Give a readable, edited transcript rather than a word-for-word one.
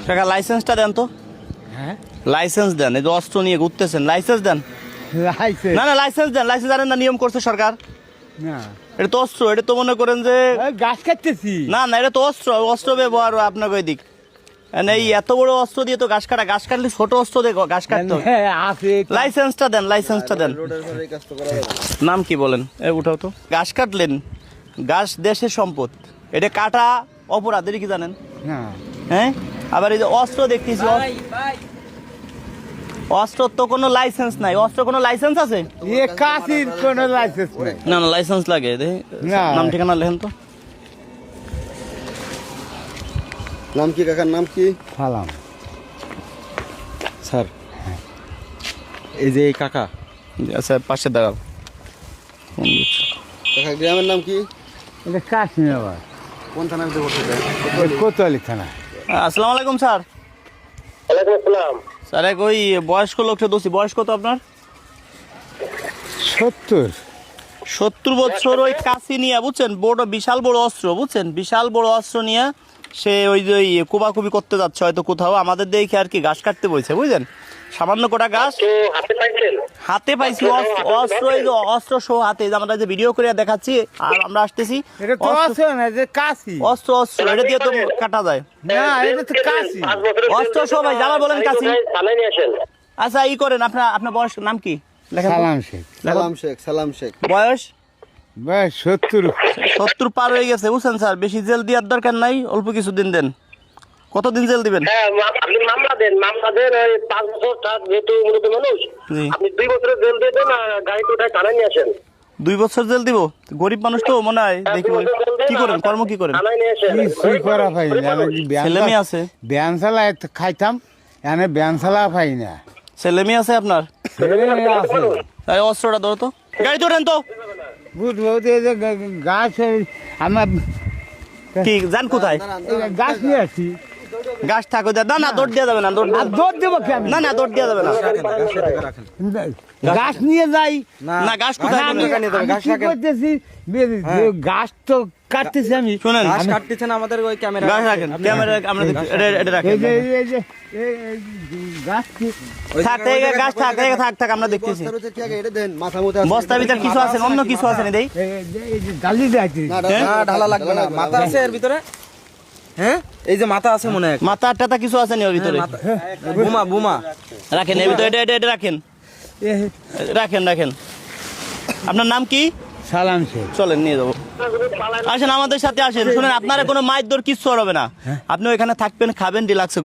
কাকা লাইসেন্সটা দেন তো। হ্যাঁ লাইসেন্স দেন, এই যে অস্ত্র নিয়ে ঘুরতেছেন, লাইসেন্স দেন। লাইসেন্স না না লাইসেন্স দেন, লাইসেন্স জানেন না নিয়ম করছে সরকার। না এটা তো অস্ত্র, এটা তো মনে করেন যে গাছ কাটতেছি। না না এটা তো অস্ত্র, অস্ত্র ব্যবহার আপনাকে ওই দিক এই এত বড় অস্ত্র দিয়ে তো ঘাস কাটা, ঘাস কাটলে ছোট অস্ত্র দিয়ে ঘাস কাটতে হবে। হ্যাঁ আছে। লাইসেন্সটা দেন, লাইসেন্সটা দেন। নাম কি বলেন? এ উঠাও তো। ঘাস কাটলেন, ঘাস দেশের সম্পদ, এটা কাটা অপরাধ, এটা কি জানেন? না হ্যাঁ, আবার এই যে অস্ত্র দেখতেছি, অস্ত্র তো কোনো লাইসেন্স নাই। অস্ত্র কোনো লাইসেন্স আছে? এ কাশির কোনো লাইসেন্স নেই। না না লাইসেন্স লাগে। দেখি না। নাম ঠিকানা লেখেন তো। নাম কি কাকার নাম কি? সালাম। স্যার এই যে এই কাকা, আচ্ছা পাশে দাঁড়াও। কাকা গ্রামের নাম কি? এটা কাশিন আবার কোন থানার ভিতরে করতে চায়? কোতোয়ালি থানা। আসসালামু আলাইকুম স্যার। ওয়ালাইকুম আসসালাম। স্যার এক ওই বয়স্ক লোকটা দোষী। বয়স কত আপনার? 70। 70 বছর। ওই কাশি নিয়ে বুঝছেন, বড় বিশাল বড় অস্ত্র, বুঝছেন বিশাল বড় অস্ত্র নিয়ে সে ওই যে ওই কোবাকুবি করতে যাচ্ছে হয়তো কোথাও, আমাদের দেখে আর কি ঘাস কাটতে বলছে, বুঝলেন। সামান্য কটা ঘাস তো হাতে পাইছেন? হাতে পাইছি, অস্ত্র এই যে অস্ত্র সহ হাতে, এই যে আমরা যে ভিডিও করে দেখাচ্ছি আর আমরা আসতেছি, এটা তো আছে না যে কাশি। অস্ত্র অস্ত্র এটা দিয়ে তো কাটা যায়। না এটা তো কাশি। 5 বছরের অস্ত্র সবাই যারা বলেন কাশি। থানায় নিয়ে আসেন। আচ্ছা ই করেন, আপনার আপনার বয়স নাম কি লেখেন তো। সালাম শেখ। সালাম শেখ, সালাম শেখ। বয়স বয়স 70। 70 পার হয়ে গেছে, বুঝছেন স্যার। বেশি জেল দেওয়ার দরকার নাই, অল্প কিছু দিন দেন। কতদিন জেল দিবেন? হ্যাঁ, আপনি মামলা দেন, মামলা দেন। ওই 5 বছর থাক, যেহেতু মূলত মানুষ, জি। আপনি 2 বছরের জেল দিয়ে দেন আর গাড়িতে উঠায় থানায় নিয়ে আসেন। 2 বছর জেল দিব? গরিব মানুষ তো মনে হয়। দেখি ওই কি করেন, কর্ম কি করেন? থানায় নিয়ে আসেন। কিছুই করা পাই না। আমি ছেলে মেয়ে আছে? ব্যান চালা খাইতাম, এনে ব্যান চালা পাই না। ছেলে মেয়ে আছে আপনার? ছেলে মেয়ে আছে। তাই অস্ত্রটা ধরো তো, গাড়িতে ওঠেন তো। বুঝবো এই যে গাছ আমার কি যান কোথায়? এই গাছ নিয়ে আসছি। গাছ থাকো না না, দৌড় দেওয়া যাবে না, দৌড় আর দৌড় দেবো কেন? না না দৌড় দেওয়া যাবে না। গাছ নিয়ে যাই। না গাছ কোথায় আমি দিবেন? কি করতেছি? গাছ তো কাটতেছি আমি। শুনেন, ঘাস কাটতেছেন আমাদের ওই ক্যামেরা। গাছ রাখেন, ক্যামেরা আমরা এটা রাখেন। এই যে এই যে এই গাছ কি থাক এই গাছ থাক, এই থাক থাক আমরা দেখতেছি। বস্তার ভিতরে কি আগে এটা দেন, মাথা মতো আছে। বস্তার ভিতর কিছু আছে, অন্য কিছু আছে না দেই। এই যে ডালি দেখাচ্ছি। না, ঢালা লাগবে না। মাথা আছে এর ভিতরে। হ্যাঁ, এই যে মাথা আছে মনে হয়। মাথা টাতা কিছু আছে না ওর ভিতরে? বোমা বোমা রাখেন এর ভিতরে, এটা রাখেন, রাখেন রাখেন। আপনার নাম কি? সালাম শেখ। চলেন নিয়ে যাবো। আসেন আমাদের সাথে আসেন। শুনেন, আপনারা কোনো মাইর দর কিচ্ছু হবে না। আপনি ওইখানে থাকবেন, খাবেন, রিল্যাক্স